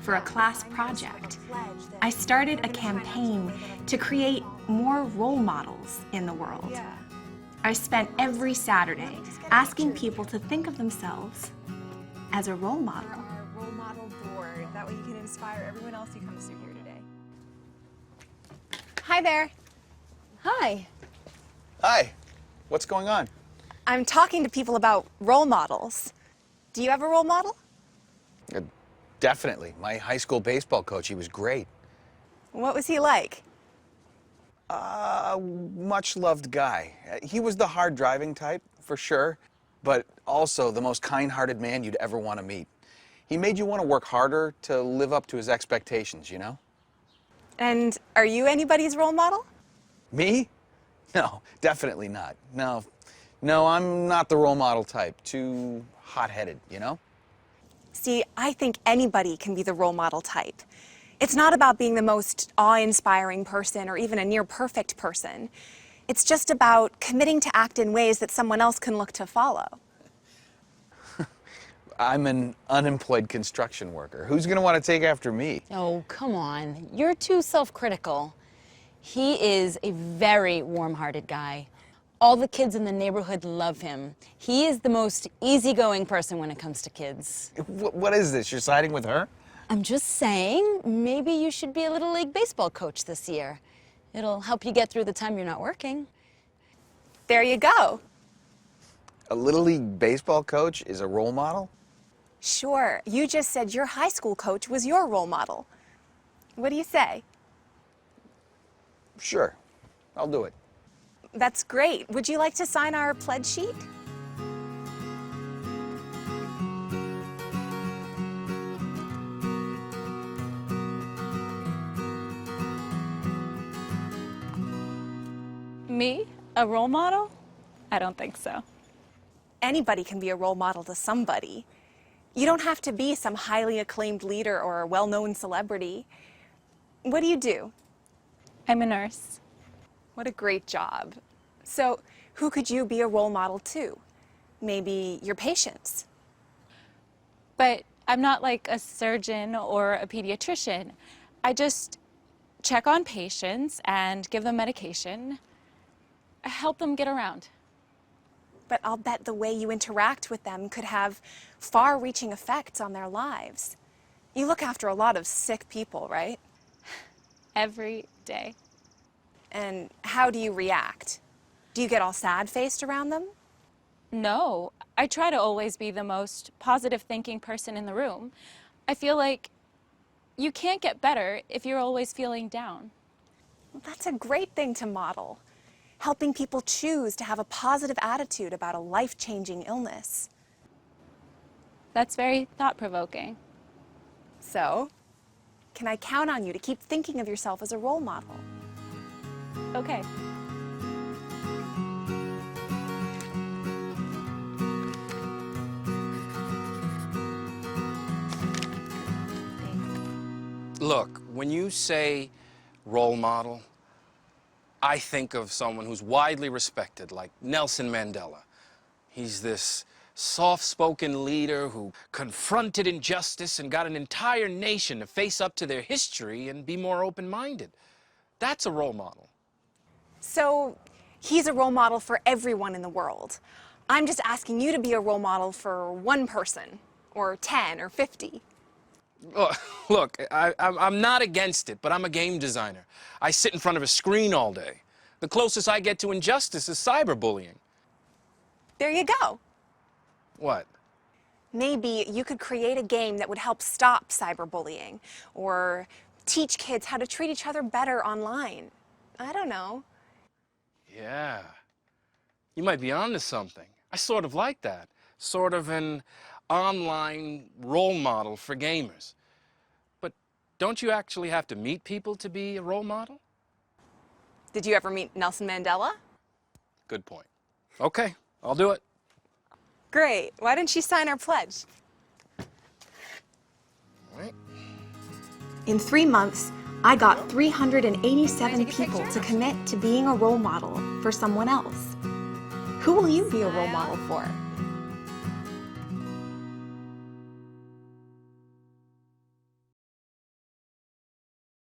for a class project. I started a campaign to create more role models in the world. I spent every Saturday asking people to think of themselves as a role model. Our role model board. That way you can inspire everyone else who comes through here today. Hi there. Hi. Hi. What's going on? I'm talking to people about role models. Do you have a role model? Definitely. My high school baseball coach, he was great. What was he like? Much loved guy. He was the hard driving type, for sure, but also the most kind-hearted man you'd ever want to meet. He made you want to work harder to live up to his expectations, you know? And are you anybody's role model? Me? No, definitely not. No, I'm not the role model type. Too hot-headed, you know? See, I think anybody can be the role model type. It's not about being the most awe-inspiring person or even a near-perfect person. It's just about committing to act in ways that someone else can look to follow. I'm an unemployed construction worker. Who's going to want to take after me? Oh, come on. You're too self-critical. He is a very warm-hearted guy. All the kids in the neighborhood love him. He is the most easygoing person when it comes to kids. What is this? You're siding with her? I'm just saying, maybe you should be a Little League baseball coach this year. It'll help you get through the time you're not working. There you go. A Little League baseball coach is a role model? Sure, you just said your high school coach was your role model. What do you say? Sure, I'll do it. That's great. Would you like to sign our pledge sheet? Me? A role model? I don't think so. Anybody can be a role model to somebody. You don't have to be some highly acclaimed leader or a well-known celebrity. What do you do? I'm a nurse. What a great job. So, who could you be a role model to? Maybe your patients. But I'm not like a surgeon or a pediatrician. I just check on patients and give them medication, help them get around. But I'll bet the way you interact with them could have far-reaching effects on their lives. You look after a lot of sick people, right? Every day. And how do you react? Do you get all sad-faced around them? No, I try to always be the most positive thinking person in the room. I feel like you can't get better if you're always feeling down. Well, that's a great thing to model. Helping people choose to have a positive attitude about a life-changing illness. That's very thought-provoking. So, can I count on you to keep thinking of yourself as a role model? Okay. Look, when you say role model, I think of someone who's widely respected, like Nelson Mandela. He's this soft-spoken leader who confronted injustice and got an entire nation to face up to their history and be more open-minded. That's a role model. So, he's a role model for everyone in the world. I'm just asking you to be a role model for one person, or 10, or 50. Look, I'm not against it, but I'm a game designer. I sit in front of a screen all day. The closest I get to injustice is cyberbullying. There you go. What? Maybe you could create a game that would help stop cyberbullying, or teach kids how to treat each other better online. I don't know. Yeah. You might be onto something. I sort of like that. Sort of an online role model for gamers. But don't you actually have to meet people to be a role model? Did you ever meet Nelson Mandela? Good point. Okay, I'll do it. Great. Why didn't you sign our pledge? All right. In 3 months, I got 387 people to commit to being a role model for someone else. Who will you be a role model for?